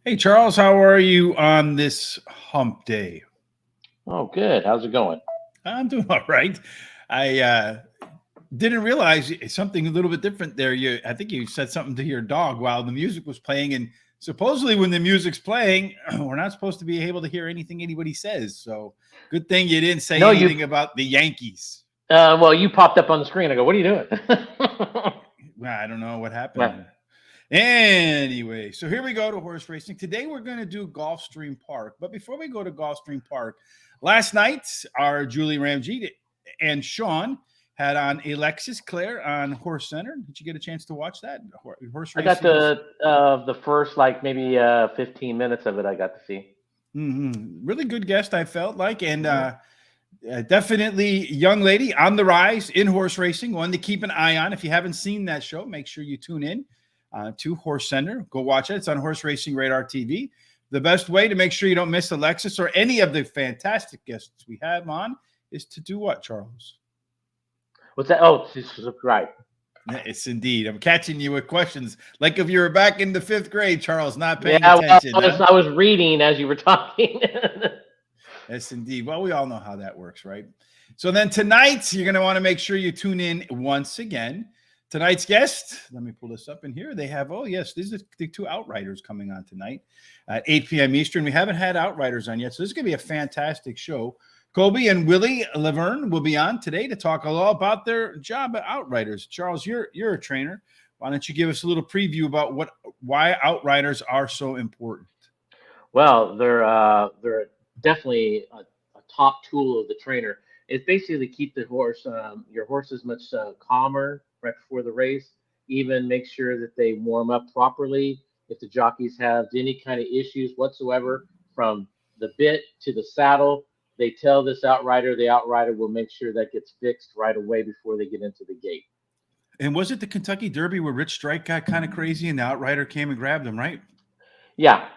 Hey, Charles, how are you on this hump day? Oh, good. How's it going? I'm doing all right. I didn't realize something a little bit different there. I think you said something to your dog while the music was playing, and supposedly when the music's playing, we're not supposed to be able to hear anything anybody says. So good thing you didn't say No, you. anything about the Yankees. Well, you popped up on the screen. I go, "What are you doing?" Well, I don't know what happened Well, there. Anyway, so here we go to horse racing. Today we're going to do Gulfstream Park. But before we go to Gulfstream Park, last night our Julie Ramjeet and Sean had on Alexis Claire on Horse Center. Did you get a chance to watch that? Horse I got racing is the first like maybe 15 minutes of it. I got to see. really good guest, I felt like. And Hmm. definitely young lady on the rise in horse racing, one to keep an eye on. If you haven't seen that show, make sure you tune in to Horse Center. Go watch it. It's on Horse Racing Radar TV. The best way to make sure you don't miss Alexis or any of the fantastic guests we have on is to do what, Charles? What's that? Oh, right. It's indeed. I'm catching you with questions like if you were back in the fifth grade, Charles, not Yeah, paying well, attention, huh? I was reading as you were talking. Yes, indeed. Well, we all know how that works, right? So then tonight, you're going to want to make sure you tune in once again. Tonight's guest, let me pull this up in here. They have, oh, yes, these are the two Outriders coming on tonight at 8 p.m. Eastern. We haven't had Outriders on yet, so this is going to be a fantastic show. Colby and Willie Laverne will be on today to talk all about their job at Outriders. Charles, you're a trainer. Why don't you give us a little preview about why Outriders are so important? Well, they're definitely a top tool of the trainer. It's basically keep the horse your horses much calmer right before the race. Even make sure that they warm up properly. If the jockeys have any kind of issues whatsoever, from the bit to the saddle, they tell this outrider. The outrider will make sure that gets fixed right away before they get into the gate. And was it the Kentucky Derby where Rich Strike got kind of crazy and the Outrider came and grabbed him, right? Yeah,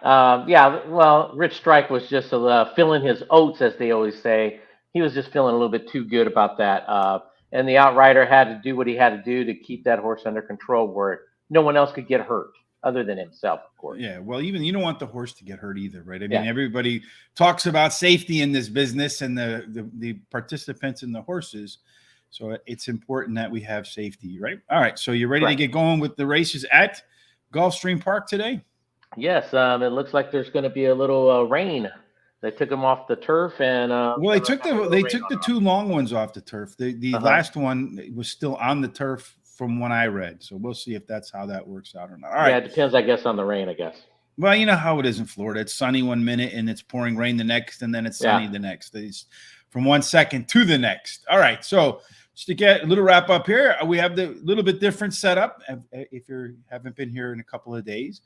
yeah. Well, Rich Strike was just filling his oats, as they always say. He was just feeling a little bit too good about that, and the outrider had to do what he had to do to keep that horse under control, where no one else could get hurt other than himself, of course. Yeah, well, even you don't want the horse to get hurt either, right? I mean, Yeah, everybody talks about safety in this business and the participants and the horses. So it's important that we have safety, right? All right, so you're ready to correct. get going with the races at Gulfstream Park today? Yes, it looks like there's going to be a little rain. They took him off the turf, and Well, going to have a little they rain took on the and off. two long ones off the turf. The Uh huh. last one was still on the turf from what I read. So we'll see if that's how that works out or not. All Yeah, right. it depends, I guess, on the rain. I guess. Well, you know how it is in Florida. It's sunny one minute and it's pouring rain the next, and then it's Yeah. sunny the next. It's from 1 second to the next. All right. So just to get a little wrap up here, we have the little bit different setup. If you haven't been here in a couple of days,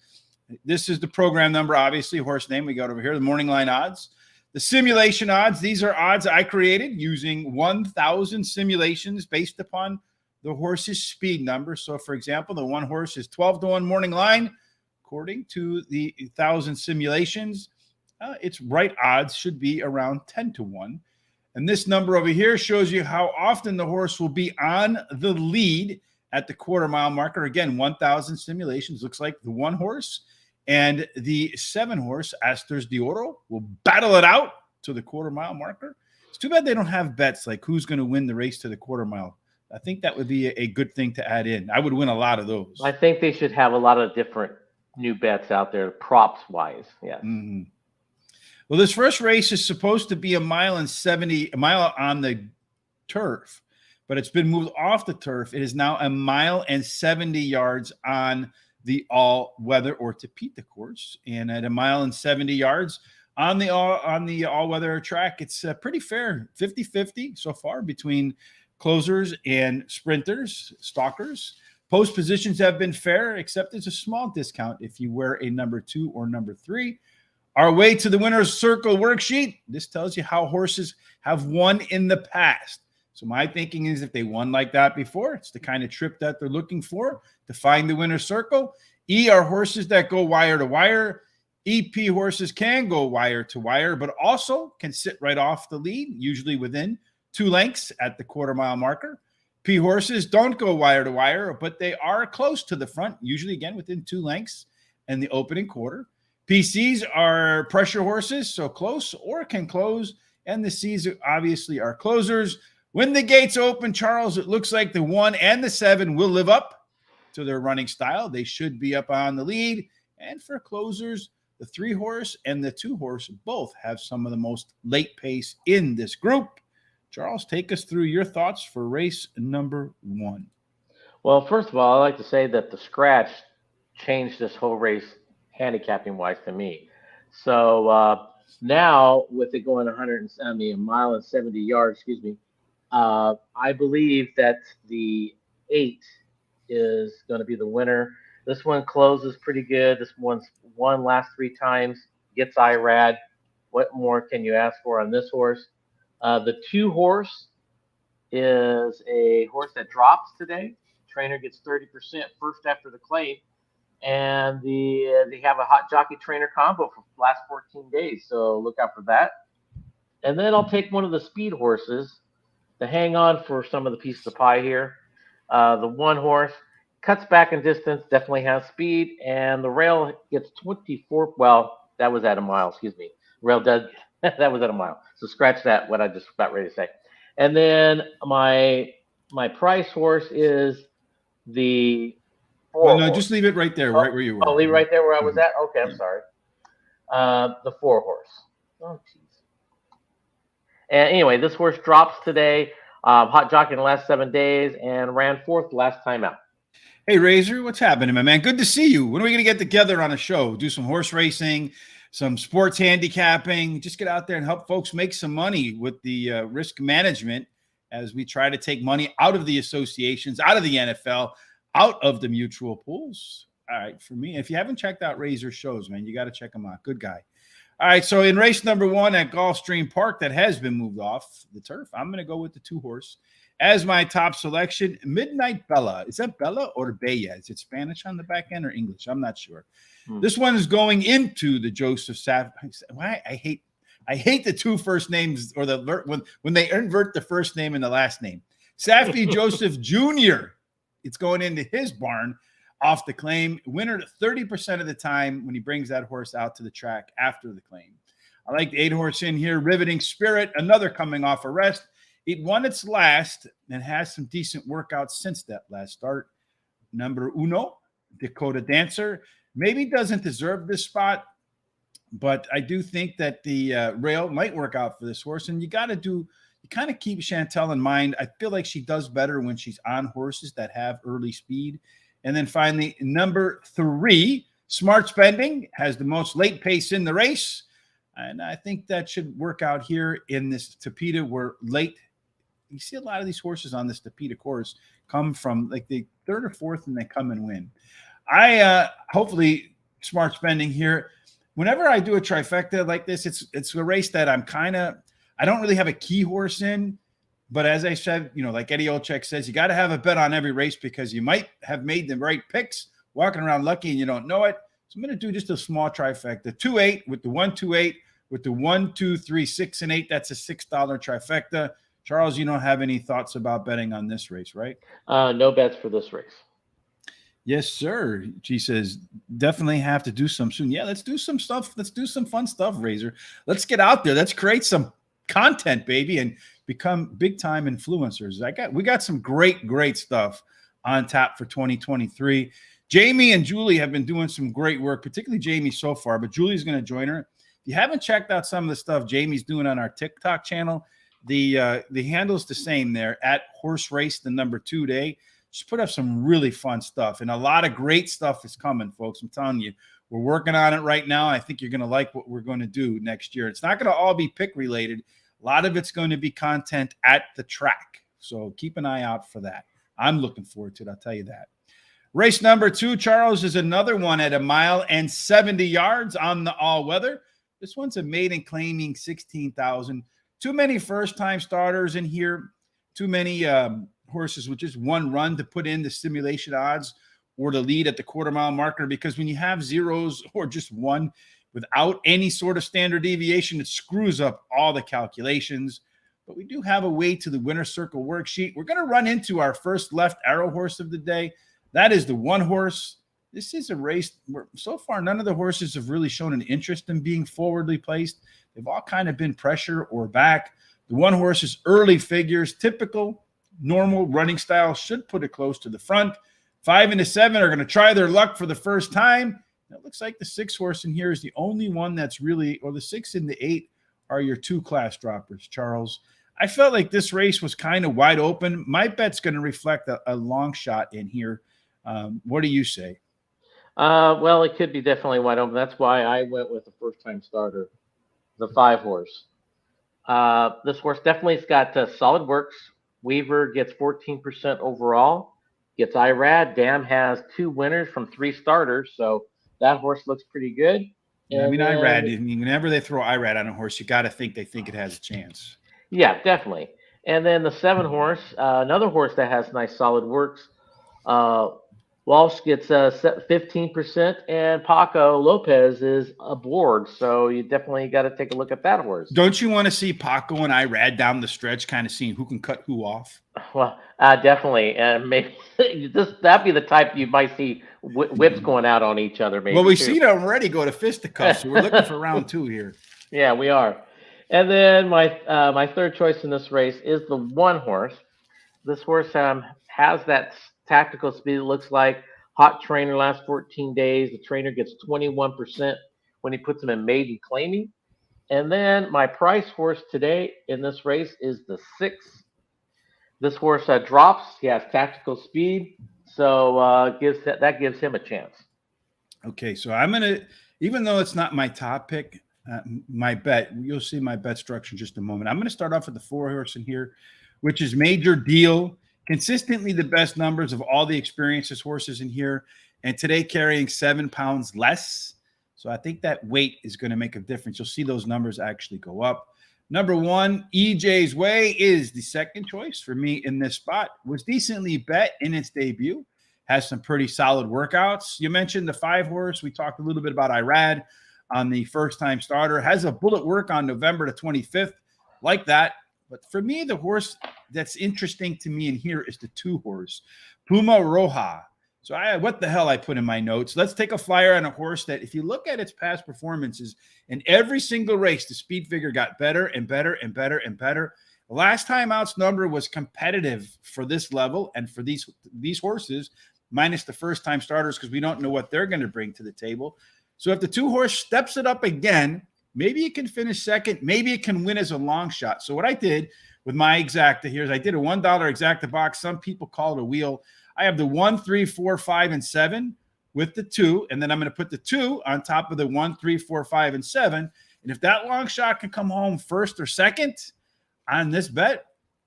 this is the program number, obviously, horse name. We got over here, the morning line odds. The simulation odds, these are odds I created using 1,000 simulations based upon the horse's speed number. So, for example, the one horse is 12 to 1 morning line. According to the 1,000 simulations, its right odds should be around 10 to 1. And this number over here shows you how often the horse will be on the lead at the quarter mile marker. Again, 1,000 simulations. Looks like the one horse and the 7 horse, Asters de Oro, will battle it out to the quarter mile marker. It's too bad they don't have bets like who's going to win the race to the quarter mile. I think that would be a good thing to add in. I would win a lot of I those. think they should have a lot of different new bets out there, props wise. Yes. Mhm. Well, this first race is supposed to be a mile on the turf, but it's been moved off the turf. It is now a mile and 70 yards on the all-weather or Tepita course, and at a mile and 70 yards on the all-weather track, it's pretty fair, 50-50 so far between closers and sprinters, stalkers. Post positions have been fair, except there's a small discount if you wear a number 2 or number 3. Our way to the winner's circle worksheet. This tells you how horses have won in the past. So my thinking is if they won like that before, it's the kind of trip that they're looking for to find the winner's circle. E are horses that go wire to wire. EP horses can go wire to wire, but also can sit right off the lead, usually within 2 lengths at the quarter mile marker. P horses don't go wire to wire, but they are close to the front, usually again within 2 lengths in the opening quarter. PCs are pressure horses, so close or can close, and the Cs obviously are closers. When the gates open, Charles, it looks like the 1 and the 7 will live up to their running style. They should be up on the lead. And for closers, the 3 horse and the 2 horse both have some of the most late pace in this group. Charles, take us through your thoughts for race number 1. Well, first of all, I like to say that the scratch changed this whole race handicapping wise to me. So now with it going 170, a mile and 70 yards, excuse me, I believe that the 8 is going to be the winner. This one closes pretty good. This one's won last 3 times, gets IRAD. What more can you ask for on this horse? The 2 horse is a horse that drops today. Trainer gets 30% first after the claim, and they have a hot jockey trainer combo for the last 14 days. So look out for that. And then I'll take one of the speed horses to hang on for some of the pieces of pie here. The 1 horse cuts back in distance, definitely has speed, and the rail gets 24. Well, that was at a mile. Excuse me. Rail does that was at a mile. So scratch that. What I just about ready to say. And then my price horse is the 4 Well, no, horse. just leave it right there, right where you were. I'll leave right there where I was at. Okay, I'm sorry. The 4 horse. Oh, jeez. And anyway, this horse drops today. Hot jockey in the last 7 days and ran 4th last time out. Hey, Razor, what's happening, my man? Good to see you. When are we going to get together on a show? Do some horse racing, some sports handicapping. Just get out there and help folks make some money with the risk management as we try to take money out of the associations, out of the NFL, out of the mutual pools. All right, for me, if you haven't checked out Razor's shows, man, you got to check them out. Good guy. All right, so in race number 1 at Gulfstream Park that has been moved off the turf, I'm going to go with the 2 horse. As my top selection, Midnight Bella. Is that Bella or Bella? Is it Spanish on the back end or English? I'm not sure. This one is going into the Joseph Saff. Why I hate the 2 first names or when they invert the first name and the last name. Safety Joseph Jr. It's going into his barn off the claim. Winner 30% of the time when he brings that horse out to the track after the claim. I like the 8 horse in here, Riveting Spirit, another coming off a rest. It won its last and has some decent workouts since that last start. Number 1, Dakota Dancer. Maybe doesn't deserve this spot, but I do think that the rail might work out for this horse. And you kind of keep Chantel in mind. I feel like she does better when she's on horses that have early speed. And then finally, number 3, Smart Spending, has the most late pace in the race. And I think that should work out here in this Tapeta where late. You see a lot of these horses on this Tapeta course come from like the 3rd or 4th and they come and win. I hopefully Smart Spending here. Whenever I do a trifecta like this, it's a race that I don't really have a key horse in. But as I said, like Eddie Olczyk says, you got to have a bet on every race because you might have made the right picks, walking around lucky and you don't know it. So I'm going to do just a small trifecta. 2-8 with the 1-2-8 with the 1-2-3 6 and 8. That's a $6 trifecta. Charles, you don't have any thoughts about betting on this race, right? No bets for this race. Yes, sir. She says, definitely have to do some soon. Yeah, let's do some stuff. Let's do some fun stuff, Razor. Let's get out there. Let's create some content, baby, and become big time influencers. We got some great stuff on tap for 2023. Jamie and Julie have been doing some great work, particularly Jamie so far, but Julie's going to join her. If you haven't checked out some of the stuff Jamie's doing on our TikTok channel, the handle's the same there at Horse Race, the number 2 day. Just put up some really fun stuff, and a lot of great stuff is coming, folks. I'm telling you, we're working on it right now. I think you're going to like what we're going to do next year. It's not going to all be pick related. A lot of it's going to be content at the track. So keep an eye out for that. I'm looking forward to it. I'll tell you that. Race number 2, Charles, is another one at 1 mile and 70 yards on the all-weather. This one's a maiden claiming 16,000. Too many first-time starters in here. Too many horses with just one run to put in the simulation odds or the lead at the quarter-mile marker, because when you have zeros or just one without any sort of standard deviation, it screws up all the calculations. But we do have a way to the winner's circle worksheet. We're going to run into our first left arrow horse of the day. That is the 1 horse. this is a race where so far none of the horses have really shown an interest in being forwardly placed. They've all kind of been pressure or back. The one horse's early figures, typical, normal running style, should put it close to the front. 5 and the 7 are going to try their luck for the first time. It looks like the 6 horse in here is the only one that's really, or the 6 and the 8 are your 2 class droppers, Charles. I felt like this race was kind of wide open. My bet's going to reflect a long shot in here. What do you say? Well, it could be definitely wide open. That's why I went with the first time starter, the 5 horse. This horse definitely's got solid works. Weaver gets 14% overall, gets IRAD. Dam has 2 winners from 3 starters, so that horse looks pretty good. Yeah, I mean, IRAD, whenever they throw IRAD on a horse, you got to think they think it has a chance. Yeah, definitely. And then the 7 horse, another horse that has nice solid works. Walsh gets 15%, and Paco Lopez is aboard. So you definitely got to take a look at that horse. Don't you want to see Paco and IRAD down the stretch, kind of seeing who can cut who off? Well, definitely. And maybe that'd be the type you might see whips going out on each other. Maybe. Well, we've seen them already go to fisticuffs, so we're looking for round 2 here. Yeah, we are. And then my third choice in this race is the 1 horse. This horse has that tactical speed. It looks like hot trainer last 14 days. The trainer gets 21% when he puts him in maiden claiming. And then my price horse today in this race is the 6. This horse drops. He has tactical speed, so that gives him a chance. Okay, so I'm gonna, even though it's not my top pick, my bet, you'll see my bet structure in just a moment. I'm going to start off with the 4 horse in here, which is Major Deal. Consistently the best numbers of all the experiences horses in here, and today carrying 7 pounds less. So I think that weight is going to make a difference. You'll see those numbers actually go up. Number 1, EJ's Way is the second choice for me in this spot. Was decently bet in its debut. Has some pretty solid workouts. You mentioned the 5 horse. We talked a little bit about IRAD on the first time starter. Has a bullet work on November the 25th. Like that. But for me, the horse that's interesting to me in here is the 2 horse, Puma Roja. So what the hell I put in my notes. Let's take a flyer on a horse that, if you look at its past performances, in every single race, the speed figure got better and better and better and better. The last time out's number was competitive for this level and for these horses, minus the first time starters, because we don't know what they're going to bring to the table. So if the 2 horse steps it up again, maybe it can finish second. Maybe it can win as a long shot. So what I did with my exacta here is I did a $1 exacta box. Some people call it a wheel. I have the 1, 3, 4, 5, and 7 with the 2. And then I'm going to put the 2 on top of the 1, 3, 4, 5, and 7. And if that long shot can come home first or second on this bet,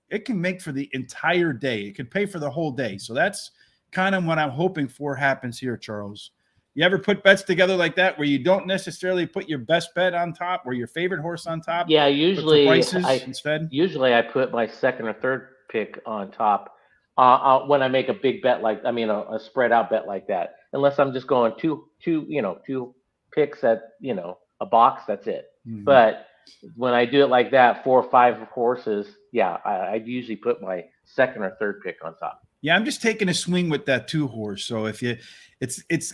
it can make for the entire day. It can pay for the whole day. So that's kind of what I'm hoping for happens here, Charles. You ever put bets together like that where you don't necessarily put your best bet on top or your favorite horse on top? Yeah, usually instead. Usually I put my second or third pick on top when I make a big bet a spread out bet like that. Unless I'm just going two picks at a box, that's it. Mm-hmm. But when I do it like that, 4 or 5 horses, yeah, I usually put my second or third pick on top. Yeah, I'm just taking a swing with that 2 horse. So if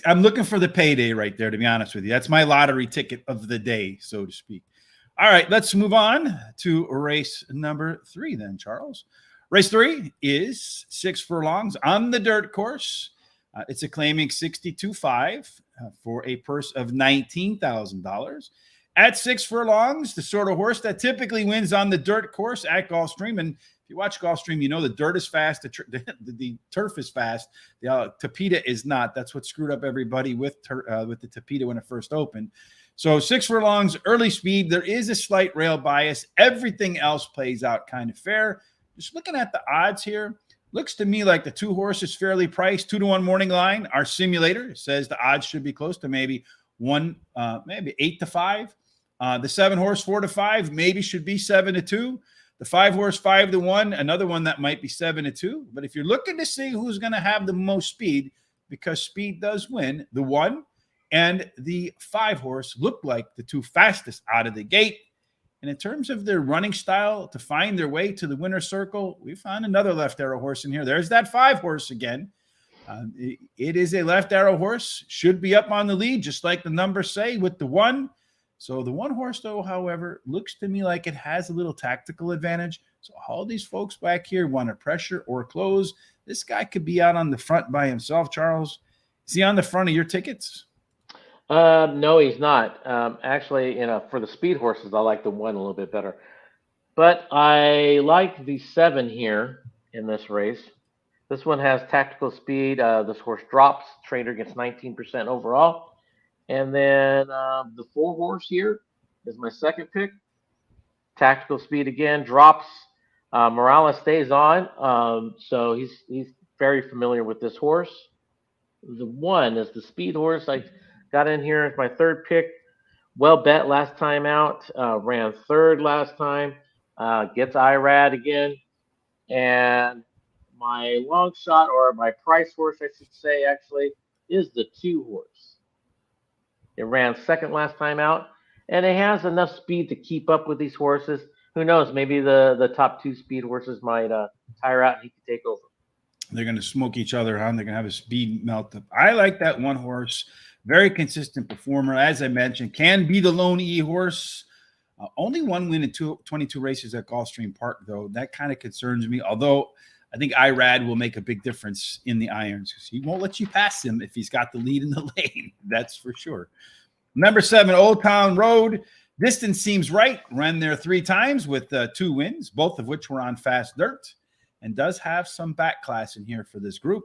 I'm looking for the payday right there, to be honest with you. That's my lottery ticket of the day, so to speak. All right, let's move on to race number 3 then, Charles. Race 3 is 6 furlongs on the dirt course. It's a claiming 62.5 for a purse of $19,000. At 6 furlongs, the sort of horse that typically wins on the dirt course at Gulfstream. And if you watch Gulfstream, you know the dirt is fast, the turf is fast, the Tapeta is not. That's what screwed up everybody with the Tapeta when it first opened. So 6 furlongs, early speed. There is a slight rail bias. Everything else plays out kind of fair. Just looking at the odds here, looks to me like the 2 horse is fairly priced. 2-to-1 morning line. Our simulator says the odds should be close to maybe 8-5. The 7 horse 4-5 maybe should be 7-2. The 5 horse 5-1, another one that might be 7-2. But if you're looking to see who's going to have the most speed, because speed does win, the 1 and the 5 horse look like the 2 fastest out of the gate. And in terms of their running style to find their way to the winner's circle, we found another left arrow horse in here. There's that 5 horse again. It is a left arrow horse, should be up on the lead, just like the numbers say with the one. So the one horse, though, however, looks to me like it has a little tactical advantage. So all these folks back here want to pressure or close. This guy could be out on the front by himself, Charles. Is he on the front of your tickets? No, he's not. Actually, for the speed horses, I like the one a little bit better. But I like the 7 here in this race. This one has tactical speed. This horse drops. Trainer gets 19% overall. And then the 4 horse here is my second pick. Tactical speed again, drops. Morales stays on. So he's very familiar with this horse. The 1 is the speed horse. I got in here as my third pick. Well bet last time out. Ran third last time. Gets IRAD again. And my long shot, or my price horse, I should say, actually, is the 2 horse. It ran second last time out, and it has enough speed to keep up with these horses. Who knows? Maybe the top 2 speed horses might tire out and he can take over. They're going to smoke each other on. They're going to have a speed melt up. I like that one horse. Very consistent performer. As I mentioned, can be the lone E horse. Only one win in 22 races at Gulfstream Park, though. That kind of concerns me. Although I think IRAD will make a big difference in the irons because he won't let you pass him if he's got the lead in the lane. That's for sure. Number 7, Old Town Road. Distance seems right. Ran there 3 times with 2 wins, both of which were on fast dirt, and does have some back class in here for this group.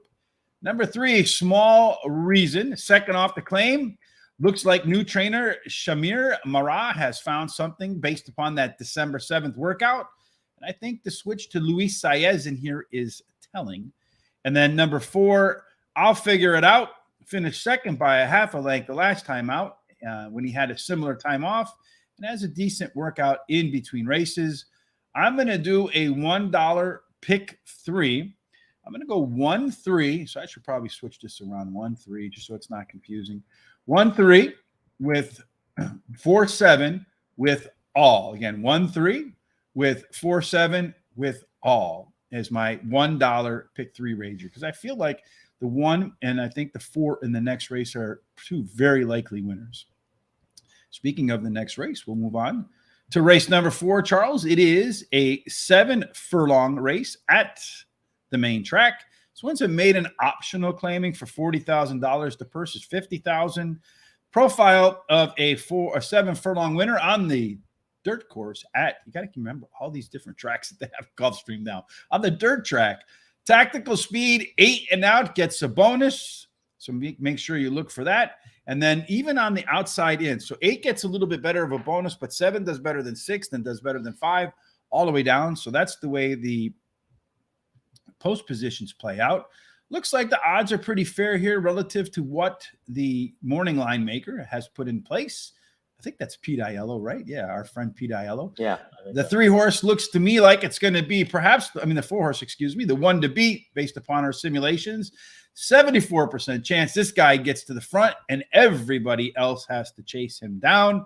Number 3, Small Reason. Second off the claim. Looks like new trainer Shamir Marah has found something based upon that December 7th workout. And I think the switch to Luis Saez in here is telling. And then number 4, I'll Figure It Out. Finished second by a half a length the last time out when he had a similar time off, and has a decent workout in between races. I'm going to do a $1 pick 3. I'm going to go 1-3. So I should probably switch this around 1-3 just so it's not confusing. 1-3 with 4-7 with all. Again, 1-3 with 4-7 with all is my $1 pick 3 ranger, because I feel like the 1 and I think the 4 in the next race are 2 very likely winners. Speaking of the next race, we'll move on to race number 4, Charles. It is a 7-furlong race at the main track. This one's a maiden optional claiming for $40,000. The purse is $50,000. Profile of a 7-furlong winner on the dirt course at, you got to remember all these different tracks that they have Gulfstream now. On the dirt track, tactical speed 8 and out gets a bonus. So make sure you look for that. And then even on the outside in, so 8 gets a little bit better of a bonus, but 7 does better than 6, then does better than 5, all the way down. So that's the way the post positions play out. Looks like the odds are pretty fair here relative to what the morning line maker has put in place. I think that's Pete Aiello, right? Yeah, our friend Pete Aiello. Yeah. The 3 horse looks to me like it's going to be the 4 horse, the one to beat based upon our simulations. 74% chance this guy gets to the front and everybody else has to chase him down.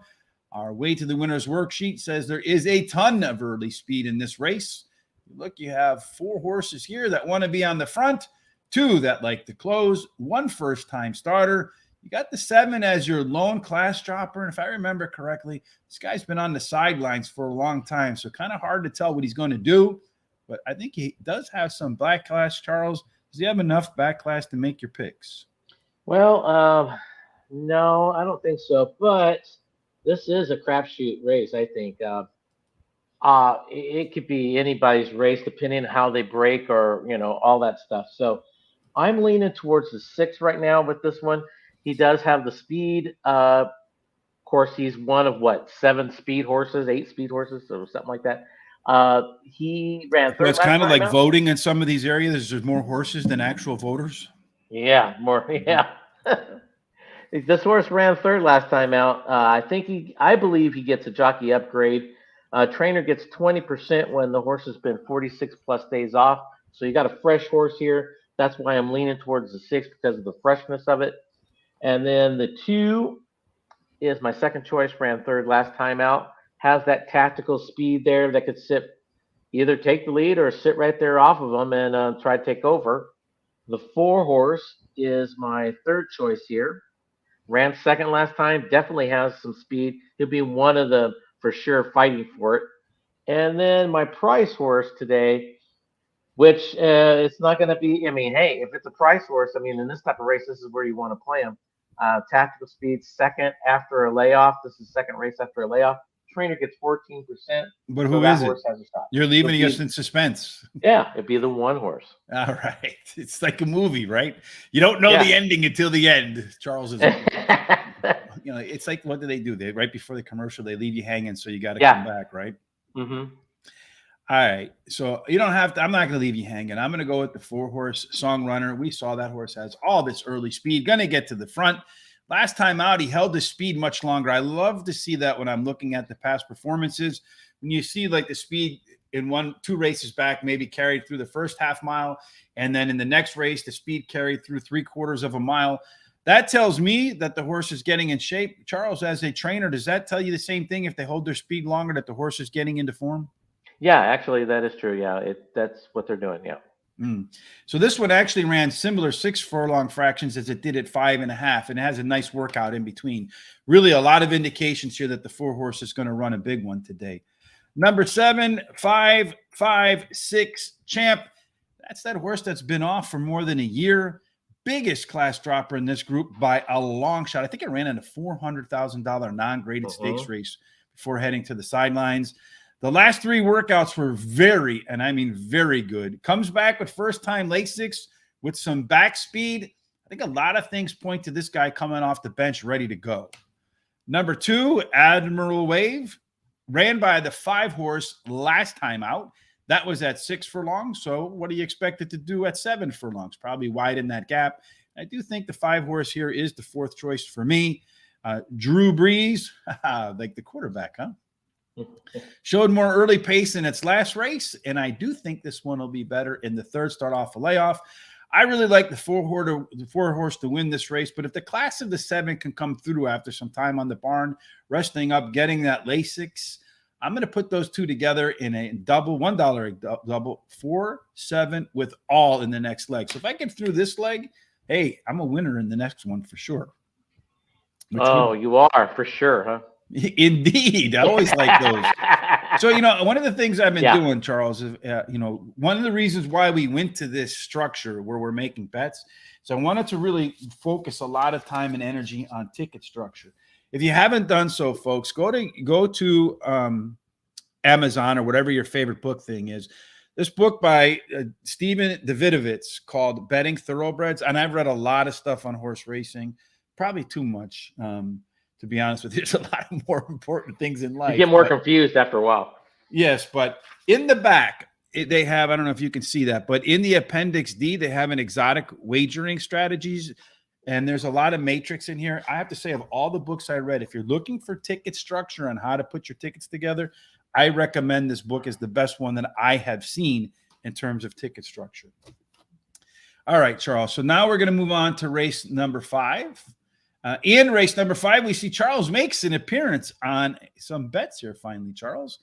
Our way to the winner's worksheet says there is a ton of early speed in this race. Look, you have 4 horses here that want to be on the front, 2 that like to close, 1 first-time starter. You got the 7 as your lone class dropper. And if I remember correctly, this guy's been on the sidelines for a long time, so kind of hard to tell what he's going to do. But I think he does have some back class, Charles. Does he have enough back class to make your picks? Well, no, I don't think so. But this is a crapshoot race, I think. It could be anybody's race depending on how they break or, all that stuff. So I'm leaning towards the 6 right now with this one. He does have the speed. Of course, he's one of 7 speed horses, 8 speed horses, or something like that. He ran third. So it's kind of like voting in some of these areas. There's more horses than actual voters. Yeah, more. Yeah. This horse ran third last time out. I believe he gets a jockey upgrade. Trainer gets 20% when the horse has been 46 plus days off. So you got a fresh horse here. That's why I'm leaning towards the 6 because of the freshness of it. And then the 2 is my second choice, ran third last time out. Has that tactical speed there that could either take the lead or sit right there off of him and try to take over. The 4 horse is my third choice here. Ran second last time. Definitely has some speed. He'll be one of the for sure fighting for it. And then my price horse today, which it's not going to be. I mean, hey, if it's a price horse, I mean, in this type of race, this is where you want to play him. Tactical speed second after a layoff. This is second race after a layoff. Trainer gets 14%, But so who that is it? horse has a shot. You're It'll leaving us be in suspense. yeah, it'd be the 1 horse. All right. It's like a movie, right? You don't know Yeah. the ending until the end. Charles is, it's like, what do they do? They right before the commercial, they leave you hanging, so you got to come back, right? Mm-hmm. All right. So you don't have to, I'm not going to leave you hanging. I'm going to go with the 4-horse Song Runner. We saw that horse has all this early speed, going to get to the front. Last time out, he held his speed much longer. I love to see that when I'm looking at the past performances. When you see like the speed in 1-2 races back, maybe carried through the first half mile, and then in the next race, the speed carried through 3/4 of a mile. That tells me that the horse is getting in shape. Charles, as a trainer, does that tell you the same thing if they hold their speed longer, that the horse is getting into form? Yeah, actually, that is true. Yeah, that's what they're doing. Yeah. So this one actually ran similar 6 furlong fractions as it did at 5.5, and it has a nice workout in between. Really a lot of indications here that the 4-horse is going to run a big one today. Number 7, 556 Champ. That's that horse that's been off for more than a year. Biggest class dropper in this group by a long shot. I think it ran in a $400,000 non-graded stakes race before heading to the sidelines. The last 3 workouts were very, and I mean very good. Comes back with first-time Lasix with some back speed. I think a lot of things point to this guy coming off the bench ready to go. Number 2, Admiral Wave. Ran by the 5-horse last time out. That was at 6 furlongs. So what do you expect it to do at 7 furlongs? Probably widen that gap. I do think the 5-horse here is the 4th choice for me. Drew Brees, like the quarterback, huh? Showed more early pace in its last race, and I do think this one will be better in the 3rd start off a layoff. I really like the 4-horse to win this race, but if the class of the 7 can come through after some time on the barn, resting up, getting that Lasix, I'm going to put those two together in a double, $1 double, 4-7 with all in the next leg. So if I get through this leg, hey, I'm a winner in the next one for sure. You are for sure, huh? Indeed. I always like those. So, one of the things I've been doing, Charles, is, one of the reasons why we went to this structure where we're making bets. So I wanted to really focus a lot of time and energy on ticket structure. If you haven't done so, folks, go to Amazon or whatever your favorite book thing is. This book by Stephen Davidovitz called Betting Thoroughbreds. And I've read a lot of stuff on horse racing, probably too much. To be honest with you, there's a lot of more important things in life. You get more confused after a while. Yes, but in the back, they have, I don't know if you can see that, but in the Appendix D, they have an exotic wagering strategies, and there's a lot of matrix in here. I have to say, of all the books I read, if you're looking for ticket structure on how to put your tickets together, I recommend this book as the best one that I have seen in terms of ticket structure. All right, Charles. So now we're going to move on to race number 5. In race number 5, we see Charles makes an appearance on some bets here finally, Charles.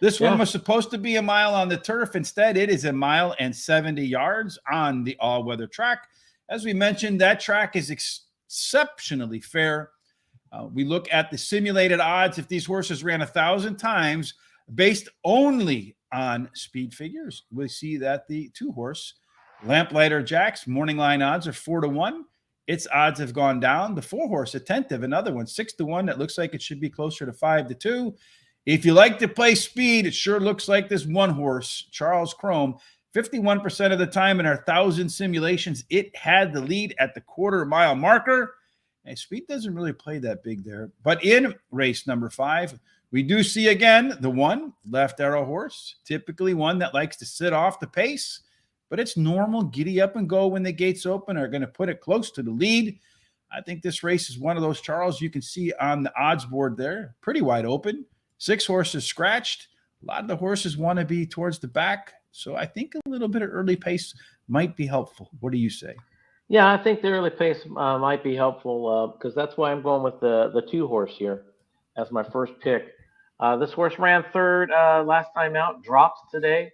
This one was supposed to be a mile on the turf. Instead, it is a mile and 70 yards on the all-weather track. As we mentioned, that track is exceptionally fair. We look at the simulated odds. If these horses ran 1,000 times based only on speed figures, we see that the 2-horse Lamplighter Jack's morning line odds are 4-1. Its odds have gone down. The 4-horse Attentive, another one, 6-1. That looks like it should be closer to 5-2. If you like to play speed, it sure looks like this 1-horse, Charles Chrome, 51% of the time in our 1,000 simulations, it had the lead at the quarter-mile marker. And speed doesn't really play that big there. But in race number 5, we do see again the 1 left arrow horse, typically one that likes to sit off the pace. But it's normal, giddy up and go when the gates open, are going to put it close to the lead. I think this race is one of those, Charles, you can see on the odds board there, pretty wide open. 6 horses scratched. A lot of the horses want to be towards the back. So I think a little bit of early pace might be helpful. What do you say? Yeah, I think the early pace might be helpful because that's why I'm going with the 2-horse here as my first pick. This horse ran 3rd last time out, drops today.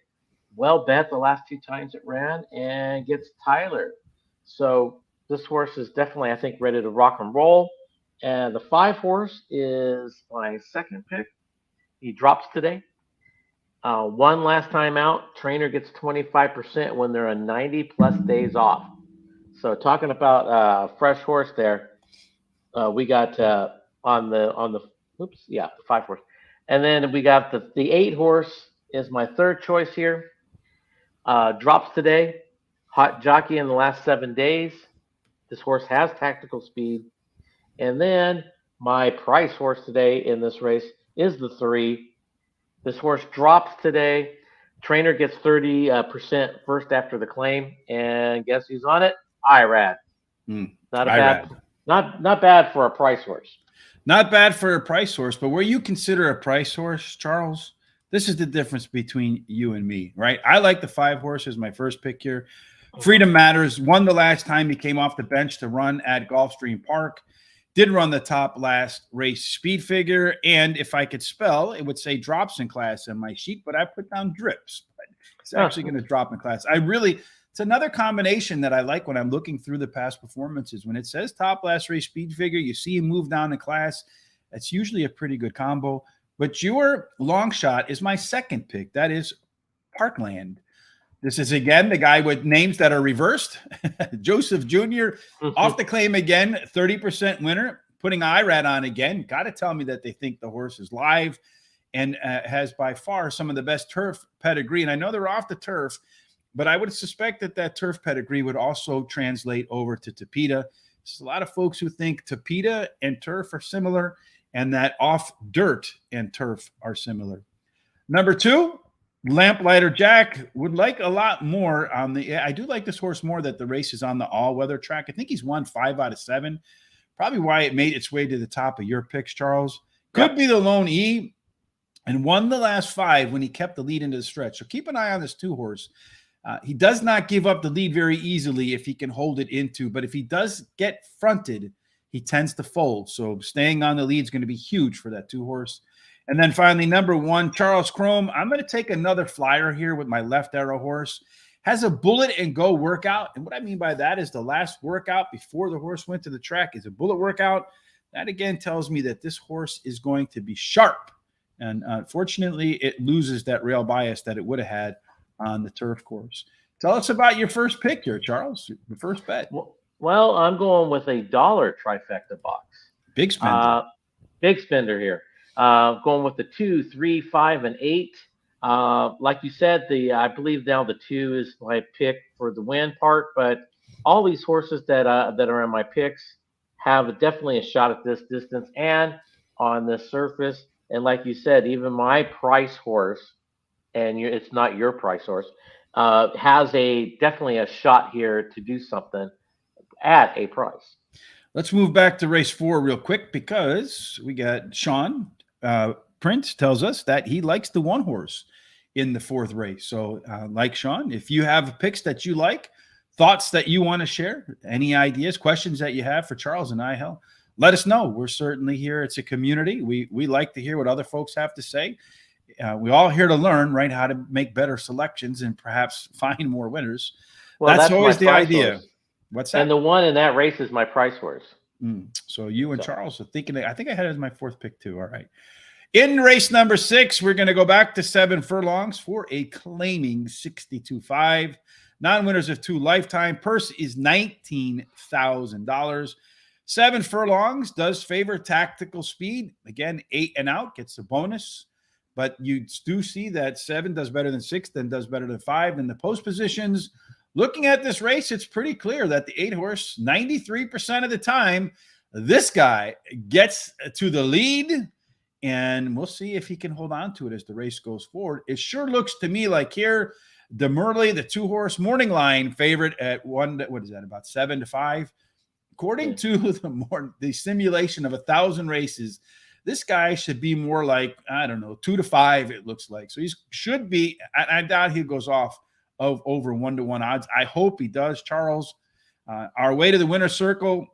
Well bet the last 2 times it ran, and gets Tyler. So this horse is definitely, I think, ready to rock and roll. And the 5 horse is my second pick. He drops today. One last time out, trainer gets 25% when they're a 90 plus days off. So talking about fresh horse there, we got on the oops, yeah, the 5 horse, and then we got the 8 horse is my third choice here. Drops today, hot jockey in the last 7 days. This horse has tactical speed, and then my price horse today in this race is the 3. This horse drops today. Trainer gets 30% first after the claim, and guess who's on it? IRAD. Not a bad, IRAD. not bad for a price horse. Not bad for a price horse, but where you consider a price horse, Charles, this is the difference between you and me, right? I like the 5 horse as my first pick here. Freedom Matters won the last time he came off the bench to run at Gulfstream Park. Did run the top last race speed figure. And if I could spell, it would say drops in class on my sheet, but I put down drips. But it's actually going to drop in class. It's another combination that I like when I'm looking through the past performances. When it says top last race speed figure, you see him move down in class. That's usually a pretty good combo. But your long shot is my second pick. That is Parkland. This is, again, the guy with names that are reversed. Joseph Jr. off the claim again, 30% winner, putting IRAD on again. Got to tell me that they think the horse is live and has by far some of the best turf pedigree. And I know they're off the turf, but I would suspect that turf pedigree would also translate over to Tapeta. There's a lot of folks who think Tapeta and turf are similar and that off dirt and turf are similar. Number 2, Lamplighter Jack would like a lot more on the. I do like this horse more that the race is on the all-weather track. I think he's won 5 out of 7. Probably why it made its way to the top of your picks, Charles. Could be the lone E, and won the last 5 when he kept the lead into the stretch. So keep an eye on this 2-horse. He does not give up the lead very easily if he can hold it into, but if he does get fronted, he tends to fold. So staying on the lead is going to be huge for that 2-horse. And then finally, number 1, Charles Chrome. I'm going to take another flyer here with my left arrow horse. Has a bullet and go workout. And what I mean by that is the last workout before the horse went to the track is a bullet workout. That, again, tells me that this horse is going to be sharp. And unfortunately, it loses that rail bias that it would have had on the turf course. Tell us about your first pick here, Charles, the first bet. Well, I'm going with a $1 trifecta box. Big spender. Big spender here. Going with the 2, 3, 5, and 8. Like you said, I believe now the 2 is my pick for the win part, but all these horses that are in my picks have definitely a shot at this distance and on this surface. And like you said, even my price horse, and it's not your price horse, has definitely a shot here to do something at a price. Let's move back to race 4 real quick because we got Sean Prince tells us that he likes the 1-horse in the 4th race. So like Sean, if you have picks that you like, thoughts that you want to share, any ideas, questions that you have for Charles and I, let us know. We're certainly here. It's a community. We like to hear what other folks have to say. We all here to learn, right, how to make better selections and perhaps find more winners. Well, that's always the idea. Horse. What's that? And the one in that race is my price horse. So you and Charles are thinking. I think I had it as my 4th pick too. All right. In race number 6, we're going to go back to 7 furlongs for a claiming 62.5. Non-winners of 2 lifetime. Purse is $19,000. 7 furlongs does favor tactical speed. Again, 8 and out gets a bonus. But you do see that 7 does better than 6, then does better than 5. In the post positions, looking at this race, it's pretty clear that the 8-horse, 93% of the time, this guy gets to the lead, and we'll see if he can hold on to it as the race goes forward. It sure looks to me like here, Demurley, the 2-horse morning line favorite at about 7 to 5. According to the simulation of 1,000 races, this guy should be more like, 2 to 5, it looks like. So he should be, I doubt he goes off of over 1-to-1 odds. I hope he does, Charles. Our way to the winner's circle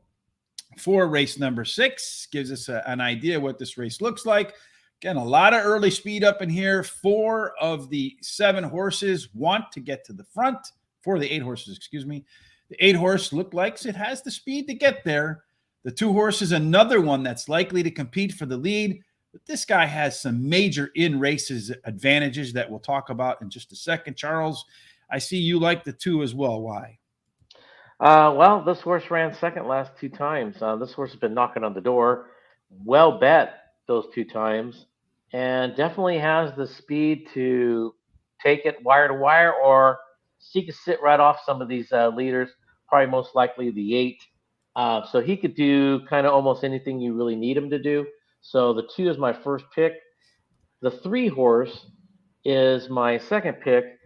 for race number 6 gives us an idea what this race looks like. Again, a lot of early speed up in here. 4 of the 7 horses want to get to the front. 4 of the 8 horses, excuse me. The 8-horse looked like it has the speed to get there. The 2-horse is another one that's likely to compete for the lead. But this guy has some major in-races advantages that we'll talk about in just a second. Charles, I see you like the 2 as well. Why? Well, this horse ran second last 2 times. This horse has been knocking on the door. Well bet those 2 times, and definitely has the speed to take it wire to wire, or she could sit right off some of these leaders. Probably most likely the 8. So he could do kind of almost anything you really need him to do. So the 2 is my first pick. The 3-horse is my second pick.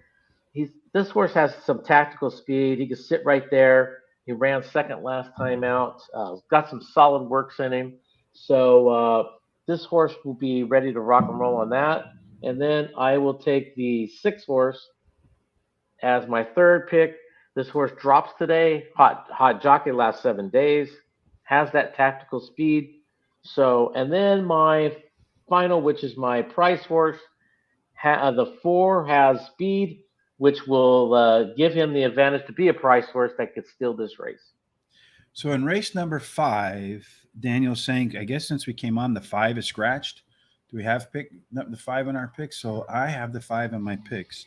This horse has some tactical speed. He can sit right there. He ran second last time out. Got some solid works in him. So this horse will be ready to rock and roll on that. And then I will take the 6-horse as my third pick. This horse drops today. Hot jockey last 7 days. Has that tactical speed. So, and then my final, which is my price horse, the 4 has speed, which will give him the advantage to be a price horse that could steal this race. So in race number 5, Daniel's saying, I guess since we came on, the 5 is scratched. Do we have the 5 in our picks? So I have the 5 in my picks.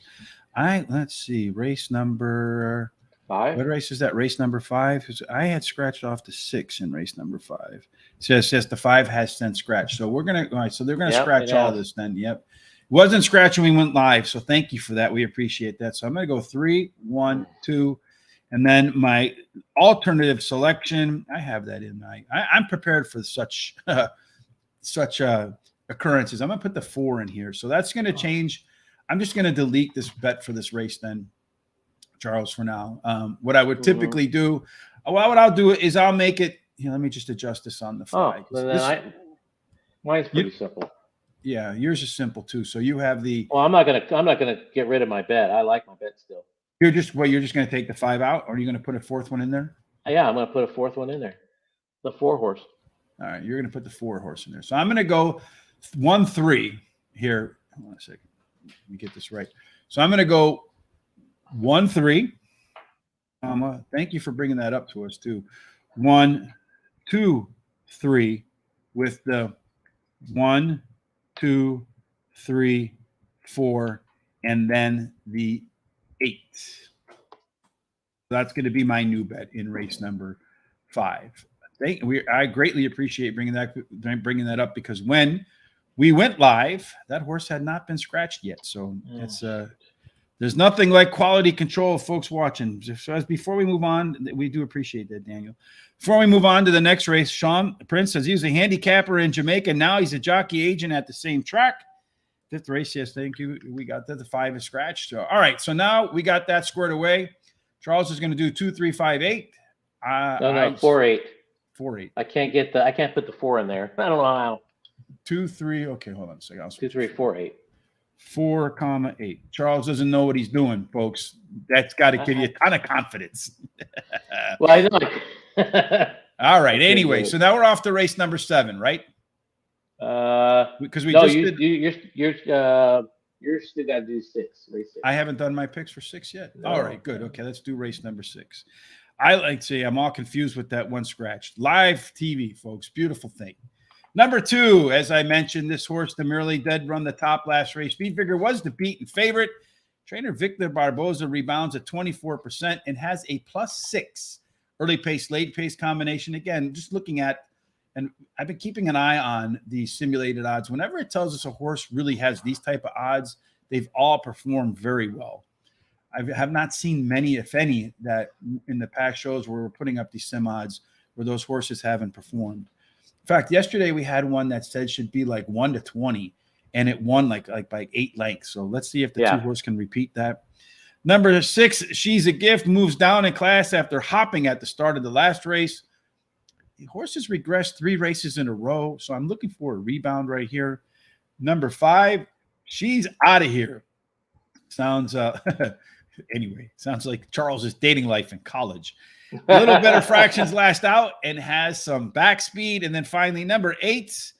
Let's see, race number 5. What race is that? Race number 5? I had scratched off the 6 in race number 5. It says the 5 has then scratched. So we're gonna, all right, so they're gonna scratch all this then. Yep. Wasn't scratching, we went live. So thank you for that. We appreciate that. So I'm gonna go 3, 1, 2, and then my alternative selection. I have that in I'm prepared for such occurrences. I'm gonna put the 4 in here. So that's gonna change. I'm just gonna delete this bet for this race then, Charles, for now. What I would typically do, what I'll do is I'll make it. Let me just adjust this on the fly. Mine's pretty simple. Yeah, yours is simple too. So you have the. Well, I'm not gonna get rid of my bet. I like my bet still. You're just gonna take the 5 out, or are you gonna put a 4th one in there? Yeah, I'm gonna put a 4th one in there. The 4-horse. All right, you're gonna put the 4-horse in there. So I'm gonna go 1, 3 here. Hold on a second. Let me get this right. So I'm gonna go 1, 3. Thank you for bringing that up to us too. 1, 2, 3 with the 1, 2, 3, 4, and then the 8. That's going to be my new bet in race number 5. I greatly appreciate bringing that up, because when we went live, that horse had not been scratched yet. So it's there's nothing like quality control, folks watching. So before we move on, we do appreciate that, Daniel. Before we move on to the next race, Sean Prince says he was a handicapper in Jamaica. Now he's a jockey agent at the same track. 5th race, yes, thank you. We got that. The 5 is scratched. So, all right, so now we got that squared away. Charles is going to do 2, 3, 5, 8. No, 4, 8. 4, 8. I can't put the 4 in there. I don't know how. 2, 3. Okay, hold on a second. 2, 3, 4, 8. 4, 8. Charles doesn't know what he's doing, folks. That's got to give you a ton of confidence. Well, I know. All right. Anyway, so now we're off to race number 7, right? Because you're still got to do 6. Race 6. I haven't done my picks for 6 yet. No. All right, good. Okay, let's do race number 6. I like to say I'm all confused with that one scratch. Live TV, folks. Beautiful thing. Number 2, as I mentioned, this horse, the Merely Dead, run the top last race. Speed Figure was the beaten favorite. Trainer Victor Barboza rebounds at 24% and has a +6 early pace, late pace combination. Again, just looking at, and I've been keeping an eye on the simulated odds. Whenever it tells us a horse really has these type of odds, they've all performed very well. I have not seen many, if any, that in the past shows where we're putting up these sim odds where those horses haven't performed. In fact, yesterday we had one that said should be like 1 to 20, and it won like by 8 lengths. So let's see if the 2 horse can repeat that. Number 6, She's a Gift, moves down in class after hopping at the start of the last race. The horse has regressed 3 races in a row, so I'm looking for a rebound right here. Number 5, She's Out of Here. Sounds anyway, sounds like Charles's dating life in college. A little better fractions last out and has some back speed. And then finally, number 8,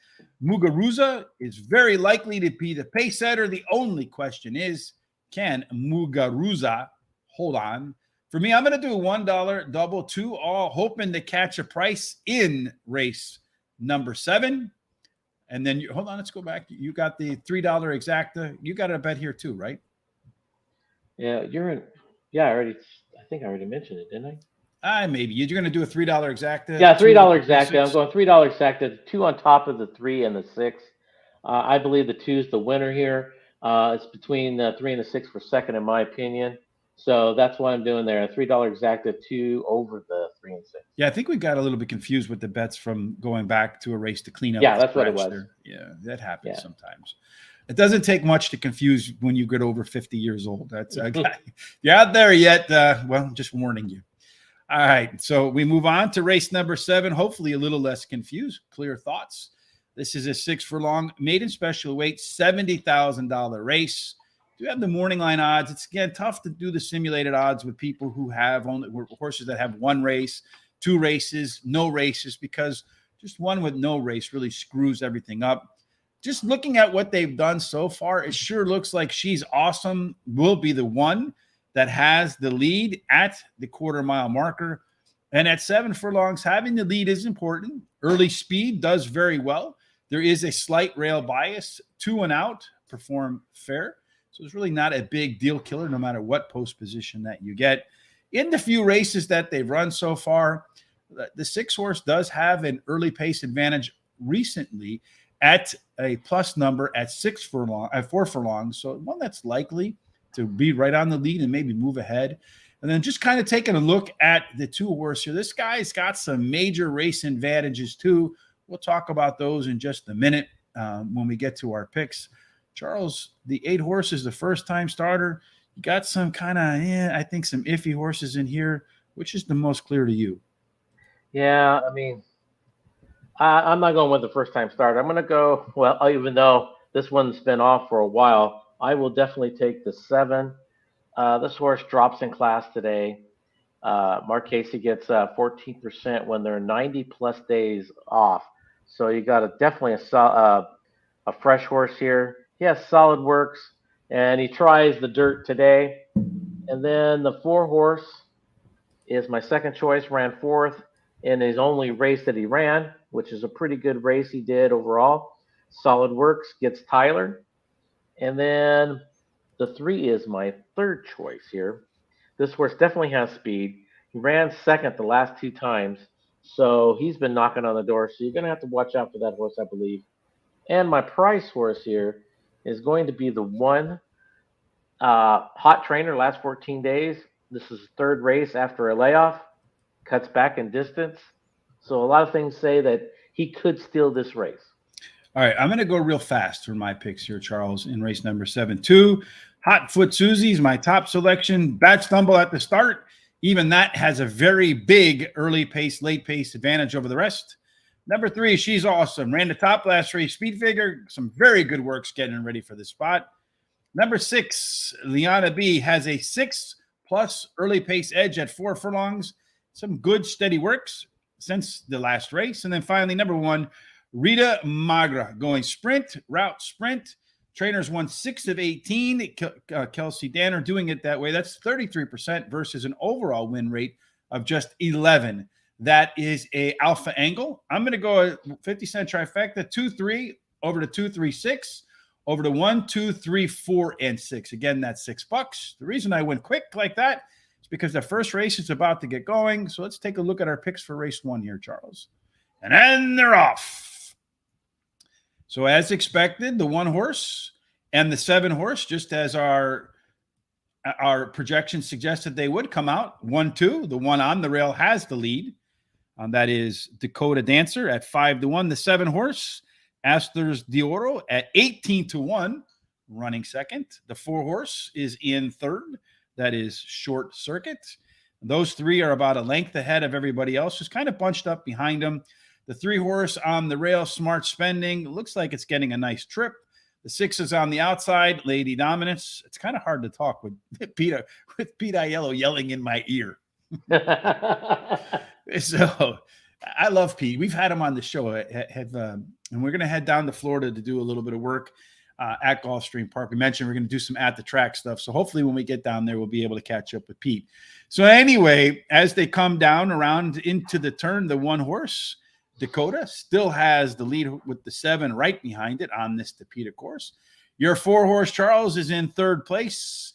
Muguruza is very likely to be the pace setter. The only question is, can Muguruza hold on For me, I'm going to do $1 double 2 all, hoping to catch a price in race number 7. And then hold on, let's go back. You got the $3 exacta. You got a bet here too, right? Yeah, you're in. Yeah, I think I already mentioned it, didn't I? Maybe you're going to do a $3 exacta. Yeah, $3 2 exacta. I'm going $3 exacta. 2 on top of the 3 and the 6. I believe the 2 is the winner here. It's between the 3 and the 6 for second, in my opinion. So that's what I'm doing there. $3 exacta, 2 over the 3 and 6. Yeah, I think we got a little bit confused with the bets from going back to a race to clean up. Yeah, that's what it was. There. Yeah, that happens sometimes. It doesn't take much to confuse when you get over 50 years old. That's you're out there yet. Well, just warning you. All right, so we move on to race number 7. Hopefully a little less confused. Clear thoughts. This is a 6 furlong maiden special weight, $70,000 race. Do you have the morning line odds? It's, again, tough to do the simulated odds with people who have only horses that have 1 race, 2 races, no races, because just one with no race really screws everything up. Just looking at what they've done so far, it sure looks like She's Awesome will be the one that has the lead at the quarter-mile marker. And at 7 furlongs, having the lead is important. Early speed does very well. There is a slight rail bias. 2 and out perform fair. So it's really not a big deal killer no matter what post position that you get. In the few races that they've run so far, the 6 horse does have an early pace advantage recently at a plus number at 4 furlongs. So one that's likely to be right on the lead and maybe move ahead. And then just kind of taking a look at the 2 horse here. This guy's got some major race advantages too. We'll talk about those in just a minute when we get to our picks. Charles, the 8 horse is the first-time starter. You got some kind of, I think some iffy horses in here. Which is the most clear to you? Yeah, I mean, I'm not going with the first-time starter. I'm going to go, well, even though this one's been off for a while, I will definitely take the 7. This horse drops in class today. Mark Casey gets 14% when they're 90-plus days off. So you got definitely a fresh horse here. He has solid works, and he tries the dirt today. And then the 4 horse is my second choice, ran 4th in his only race that he ran, which is a pretty good race he did overall. Solid works, gets Tyler. And then the 3 is my third choice here. This horse definitely has speed. He ran second the last 2 times, so he's been knocking on the door. So you're going to have to watch out for that horse, I believe. And my price horse here is going to be the 1 Hot Trainer, last 14 days. This is his 3rd race after a layoff. Cuts back in distance. So a lot of things say that he could steal this race. All right, I'm going to go real fast for my picks here, Charles, in race number 7. 2, Hot Foot Susie's my top selection. Bad stumble at the start. Even that has a very big early pace, late pace advantage over the rest. Number 3, She's Awesome. Ran the top last race, speed figure. Some very good works getting ready for the spot. Number 6, Liana B has a 6+ early pace edge at 4 furlongs. Some good steady works since the last race. And then finally, number 1, Rita Magra going sprint, route sprint. Trainers won 6 of 18. Kelsey Danner doing it that way. That's 33% versus an overall win rate of just 11. That is a alpha angle. I'm going to go 50-cent trifecta, 2-3 over to 2-3-6 over to 1, 2, 3, 4, and 6. Again, that's $6. The reason I went quick like that is because the first race is about to get going. So let's take a look at our picks for race 1 here, Charles. And then they're off. So as expected, the 1 horse and the 7 horse, just as our projections suggested they would come out. 1-2, the 1 on the rail has the lead. That is Dakota Dancer at 5-1. The 7 horse, Astor's D'Oro at 18-1, running second. The 4 horse is in third. That is Short Circuit. Those 3 are about a length ahead of everybody else, just kind of bunched up behind them. The 3 horse on the rail, Smart Spending, looks like it's getting a nice trip. The 6 is on the outside, Lady Dominance. It's kind of hard to talk with Pete Aiello yelling in my ear. So I love Pete. We've had him on the show, and we're going to head down to Florida to do a little bit of work. at Gulfstream Park. We mentioned we're going to do some at the track stuff. So hopefully when we get down there, we'll be able to catch up with Pete. So anyway, as they come down around into the turn, the one horse, Dakota, still has the lead with the 7 right behind it on this Tapeta course. Your 4 horse, Charles, is in 3rd place,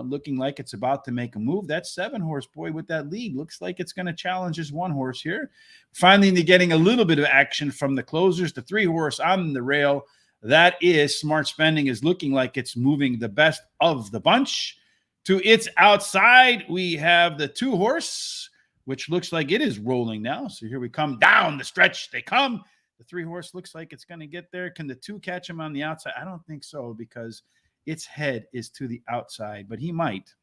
looking like it's about to make a move. That 7 horse, boy, with that lead, looks like it's going to challenge this 1 horse here. Finally, getting a little bit of action from the closers. The 3 horse on the rail, that is Smart Spending, is looking like it's moving the best of the bunch. To its outside, we have the 2 horse, which looks like it is rolling now. So here we come down the stretch. They come. The 3 horse looks like it's going to get there. Can the 2 catch him on the outside? I don't think so, because its head is to the outside, but he might.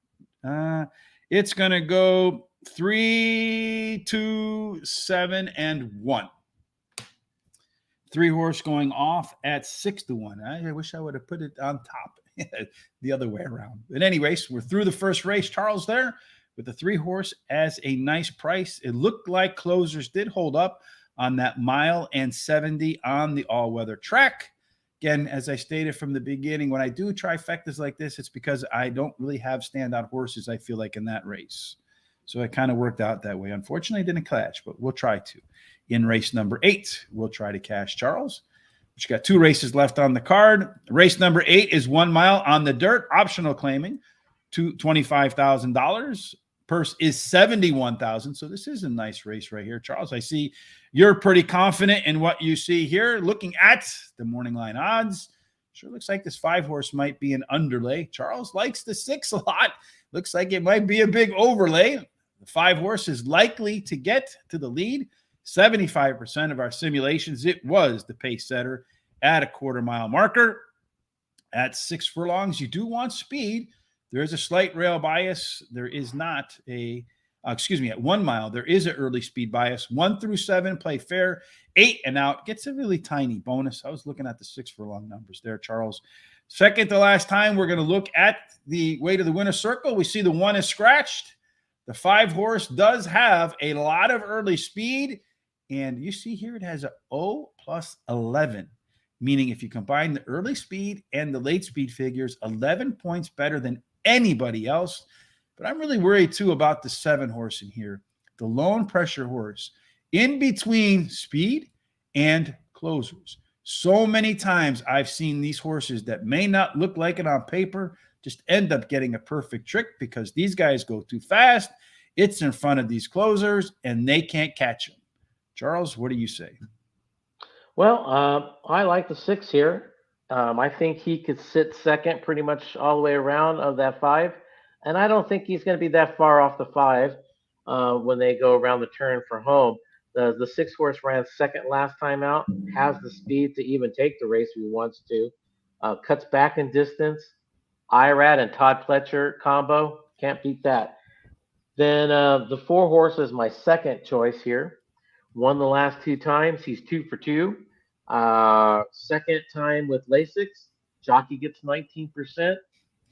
It's going to go 3, 2, 7, and 1. 3 horse going off at 6-1. I wish I would have put it on top the other way around. But anyways, we're through the first race, Charles, there with the 3 horse as a nice price. It looked like closers did hold up on that 1.70 on the all-weather track. Again, as I stated from the beginning, when I do trifectas like this, it's because I don't really have standout horses, I feel like, in that race. So it kind of worked out that way. Unfortunately, it didn't clash, but we'll try to. In race number 8, we'll try to cash Charles. We've got 2 races left on the card. Race number 8 is 1 mile on the dirt, optional claiming to $25,000. Purse is $71,000. So this is a nice race right here. Charles, I see you're pretty confident in what you see here. Looking at the morning line odds, sure looks like this 5 horse might be an underlay. Charles likes the 6 a lot. Looks like it might be a big overlay. The 5 horse is likely to get to the lead. 75% of our simulations, it was the pace setter at a quarter-mile marker. At 6 furlongs, you do want speed. There is a slight rail bias. There is not a, at 1 mile, there is an early speed bias. 1 through 7 play fair. 8 and out gets a really tiny bonus. I was looking at the 6 furlong numbers there, Charles. Second to last time, we're going to look at the way to the winner's circle. We see the 1 is scratched. The 5 horse does have a lot of early speed. And you see here it has a O plus 11, meaning if you combine the early speed and the late speed figures, 11 points better than anybody else. But I'm really worried too about the 7 horse in here, the lone pressure horse, in between speed and closers. So many times I've seen these horses that may not look like it on paper just end up getting a perfect trick because these guys go too fast. It's in front of these closers and they can't catch them. Charles, what do you say? Well, I like the 6 here. I think he could sit second pretty much all the way around of that 5. And I don't think he's going to be that far off the 5 when they go around the turn for home. The 6 horse ran second last time out, has the speed to even take the race if he wants to, cuts back in distance. Irad and Todd Pletcher combo, can't beat that. Then the 4 horse is my second choice here. Won the last 2 times. He's 2 for 2. Second time with Lasix. Jockey gets 19%.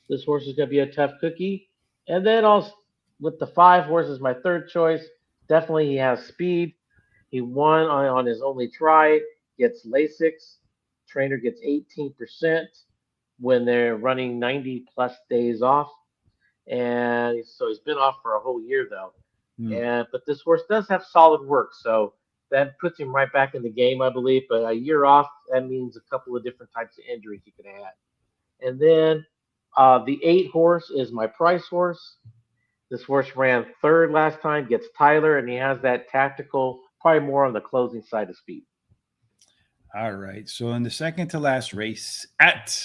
This horse is going to be a tough cookie. And then with the 5 horse is my third choice. Definitely he has speed. He won on his only try. Gets Lasix. Trainer gets 18% when they're running 90 plus days off. And so he's been off for a whole year though. But this horse does have solid work, so that puts him right back in the game, I believe. But a year off, that means a couple of different types of injuries he could have had. And then the 8 horse is my price horse. This horse ran third last time, gets Tyler, and he has that tactical, probably more on the closing side of speed. All right. So in the second to last race at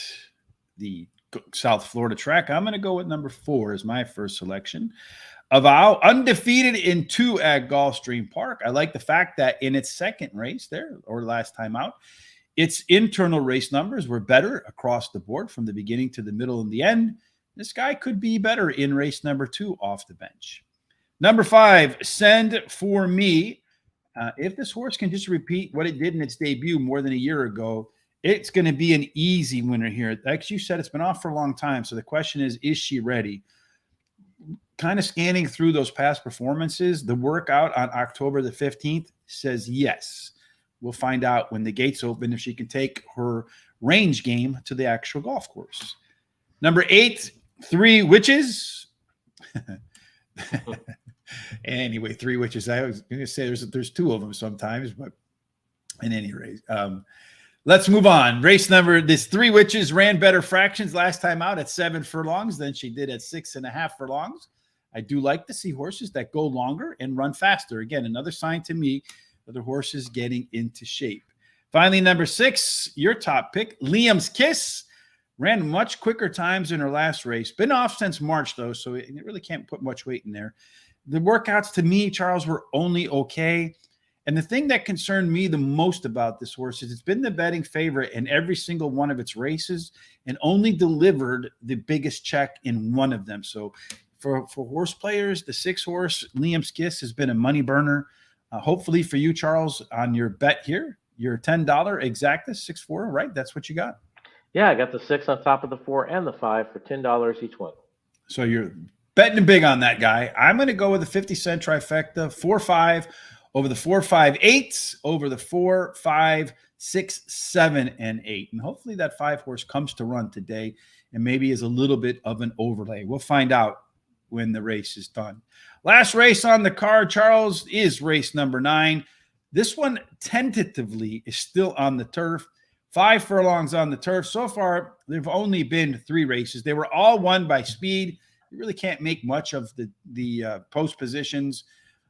the South Florida track, I'm going to go with number 4 as my first selection. Avow, undefeated in 2 at Gulfstream Park. I like the fact that in its second race there, or last time out, its internal race numbers were better across the board from the beginning to the middle and the end. This guy could be better in race number 2 off the bench. Number 5, Send For Me. If this horse can just repeat what it did in its debut more than a year ago, it's going to be an easy winner here. Like you said, it's been off for a long time. So the question is she ready? Kind of scanning through those past performances, the workout on October the 15th says yes. we'll find out when the gates open if she can take her range game to the actual golf course. Number 8, 3 Witches. Anyway, 3 Witches. I was going to say there's 2 of them sometimes, but in any rate, let's move on. This 3 Witches ran better fractions last time out at 7 furlongs than she did at 6.5 furlongs. I do like to see horses that go longer and run faster. Again, another sign to me that the horse is getting into shape. Finally, number 6, your top pick, Liam's Kiss. Ran much quicker times in her last race. Been off since March, though, so it really can't put much weight in there. The workouts, to me, Charles, were only okay. And the thing that concerned me the most about this horse is it's been the betting favorite in every single one of its races and only delivered the biggest check in one of them. So for horse players, the 6 horse, Liam's Kiss, has been a money burner. Hopefully for you, Charles, on your bet here, your $10 exacta 6-4, right? That's what you got. Yeah, I got the 6 on top of the 4 and the 5 for $10 each one. So you're betting big on that guy. I'm going to go with the 50-cent trifecta, 4-5 over the 4-5-8 over the 4-5-6-7 and 8. And hopefully that 5 horse comes to run today and maybe is a little bit of an overlay. We'll find out when the race is done. Last race on the card, Charles, is race number 9. This one tentatively is still on the turf. 5 furlongs on the turf. So far, there have only been 3 races. They were all won by speed. You really can't make much of the post positions.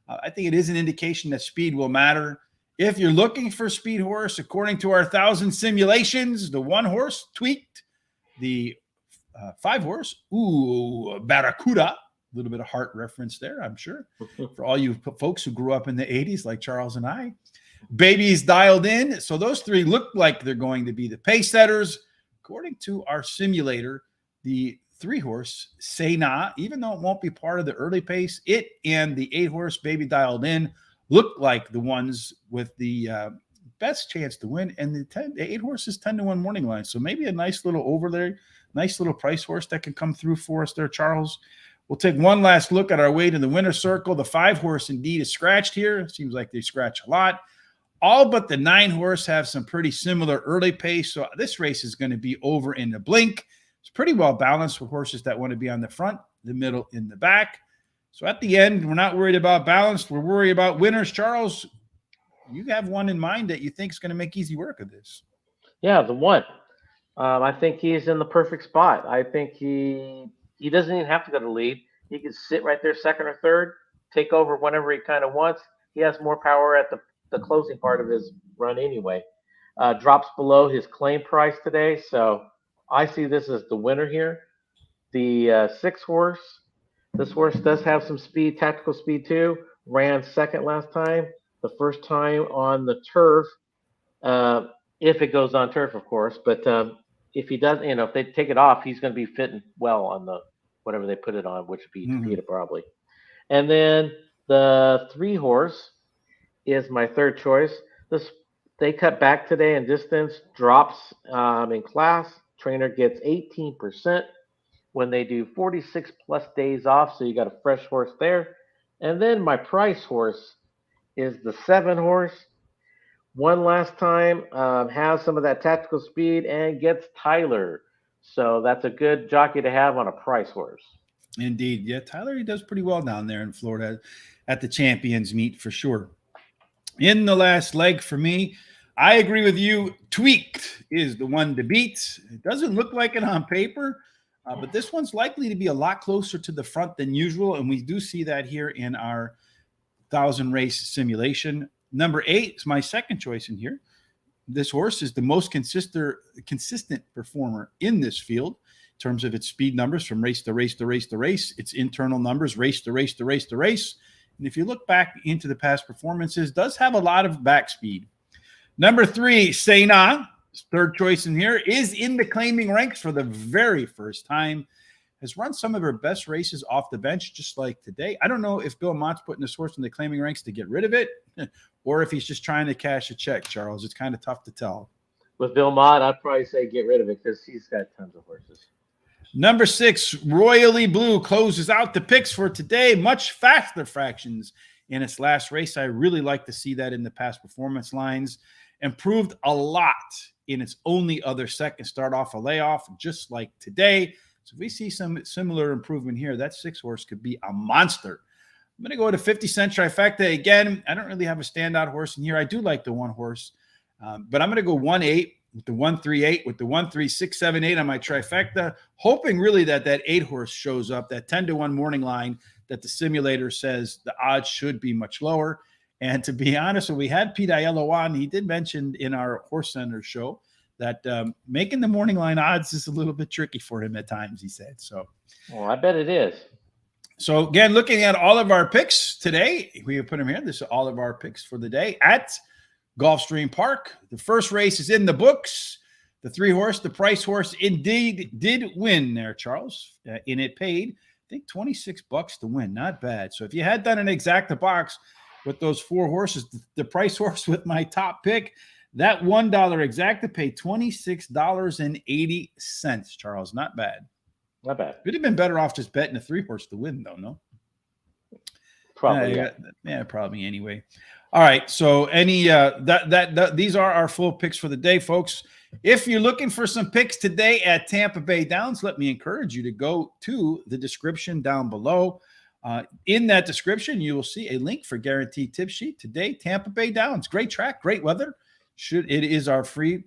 I think it is an indication that speed will matter. If you're looking for a speed horse, according to our 1,000 simulations, the 1 horse tweaked, the 5 horse, Barracuda. A little bit of heart reference there, I'm sure, for all you folks who grew up in the 80s like Charles and I. Baby's dialed in. So those 3 look like they're going to be the pace setters. According to our simulator, the 3 horse, Say Nah, even though it won't be part of the early pace, it and the 8 horse, Baby Dialed In, look like the ones with the best chance to win. And the 8 horse is 10-1 morning line. So maybe a nice little overlay, nice little price horse that can come through for us there, Charles. We'll take one last look at our way to the winner's circle. The 5 horse indeed is scratched here. It seems like they scratch a lot. All but the 9 horse have some pretty similar early pace. So this race is going to be over in the blink. It's pretty well balanced for horses that want to be on the front, the middle, and the back. So at the end, we're not worried about balance. We're worried about winners. Charles, you have one in mind that you think is going to make easy work of this. Yeah, the 1. I think he's in the perfect spot. I think he doesn't even have to go to lead. He can sit right there, second or third, take over whenever he kind of wants. He has more power at the closing part of his run anyway. Drops below his claim price today, so I see this as the winner here. The 6 horse, this horse does have some speed, tactical speed too. Ran second last time, the first time on the turf, if it goes on turf, of course. But if he doesn't, if they take it off, he's going to be fitting well on the whatever they put it on, which would be Takeda probably. And then the 3 horse is my third choice. They cut back today in distance, drops in class. Trainer gets 18% when they do 46 plus days off. So you got a fresh horse there. And then my price horse is the 7 horse. Won last time, has some of that tactical speed, and gets Tyler. So that's a good jockey to have on a price horse. Indeed. Yeah, Tyler, he does pretty well down there in Florida at the Champions meet for sure. In the last leg for me, I agree with you. Tweaked is the one to beat. It doesn't look like it on paper, but this one's likely to be a lot closer to the front than usual, and we do see that here in our 1,000 race simulation. Number 8 is my second choice in here. This horse is the most consistent performer in this field in terms of its speed numbers from race to race to race to race, its internal numbers, race to race to race to race. And if you look back into the past performances, does have a lot of back speed. Number 3, Say Nah, third choice in here, is in the claiming ranks for the very first time. Has run some of her best races off the bench, just like today. I don't know if Bill Mott's putting this horse in the claiming ranks to get rid of it, or if he's just trying to cash a check, Charles. It's kind of tough to tell. With Bill Mott, I'd probably say get rid of it because he's got tons of horses. Number 6, Royally Blue, closes out the picks for today. Much faster fractions in its last race. I really like to see that in the past performance lines. Improved a lot in its only other second start off a layoff, just like today. So if we see some similar improvement here, that 6-horse could be a monster. I'm going to go to 50-cent trifecta again. I don't really have a standout horse in here. I do like the 1-horse, but I'm going to go 1-8 with the 1-3-8 with the 1-3-6-7-8 on my trifecta, hoping really that 8-horse shows up, that 10-1 morning line that the simulator says the odds should be much lower. And to be honest, when we had Pete Aiello on, he did mention in our Horse Center show that making the morning line odds is a little bit tricky for him at times, he said. So, well, I bet it is. So again, looking at all of our picks today, we have put them here. This is all of our picks for the day at Gulfstream Park. The first race is in the books. The 3-horse, the price horse, indeed did win there, Charles. And it paid, I think, $26 to win. Not bad. So if you had done an exacta box with those 4 horses, the price horse with my top pick, that $1 exacta paid $26.80, Charles. Not bad. Not bad. Would have been better off just betting a 3-horse to win, though, no? Probably. Yeah, probably anyway. All right. So these are our full picks for the day, folks. If you're looking for some picks today at Tampa Bay Downs, let me encourage you to go to the description down below. In that description, you will see a link for guaranteed tip sheet today. Tampa Bay Downs, great track, great weather. It is our free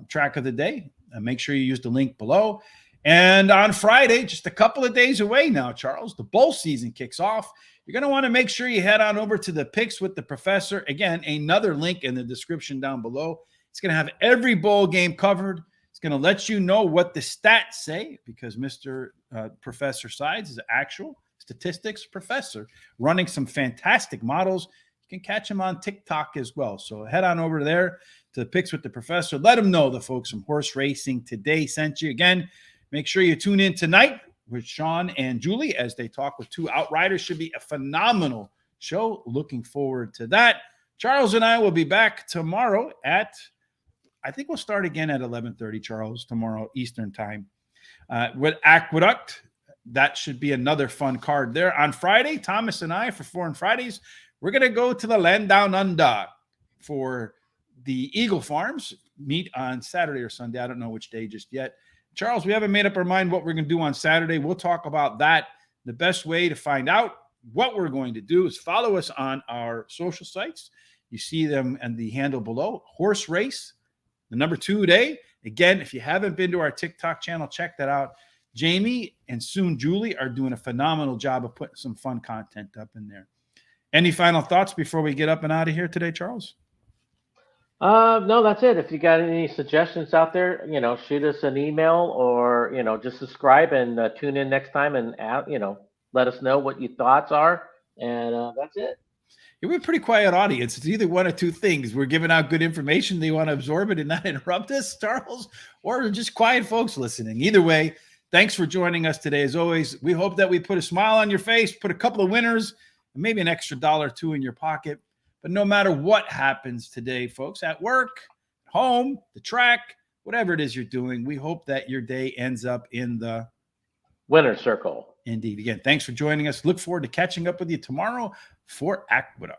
track of the day. Make sure you use the link below. And on Friday, just a couple of days away now, Charles, the bowl season kicks off. You're going to want to make sure you head on over to the Picks with the Professor. Again, another link in the description down below. It's going to have every bowl game covered. It's going to let you know what the stats say because Mr. Professor Sides is an actual statistics professor running some fantastic models. You can catch him on TikTok as well. So head on over there to the Picks with the Professor. Let him know the folks from Horse Racing Today sent you. Again, make sure you tune in tonight with Sean and Julie as they talk with 2 outriders. Should be a phenomenal show. Looking forward to that. Charles and I will be back tomorrow I think we'll start again at 11:30, Charles, tomorrow Eastern time with Aqueduct. That should be another fun card there. On Friday, Thomas and I, for Foreign Fridays, we're going to go to the land down under for the Eagle Farms meet on Saturday or Sunday. I don't know which day just yet. Charles, we haven't made up our mind what we're going to do on Saturday. We'll talk about that. The best way to find out what we're going to do is follow us on our social sites. You see them and the handle below. Horse Race, the number 2 today. Again, if you haven't been to our TikTok channel, check that out. Jamie and soon Julie are doing a phenomenal job of putting some fun content up in there. Any final thoughts before we get up and out of here today, Charles? No, that's it. If you got any suggestions out there, shoot us an email or, just subscribe and tune in next time and, let us know what your thoughts are. And that's it. We're a pretty quiet audience. It's either one or 2 things. We're giving out good information. They want to absorb it and not interrupt us, Charles, or just quiet folks listening. Either way, thanks for joining us today. As always, we hope that we put a smile on your face, put a couple of winners, and maybe an extra $1 or 2 in your pocket. But no matter what happens today, folks, at work, home, the track, whatever it is you're doing, we hope that your day ends up in the winner's circle. Indeed. Again, thanks for joining us. Look forward to catching up with you tomorrow for Aqueduct.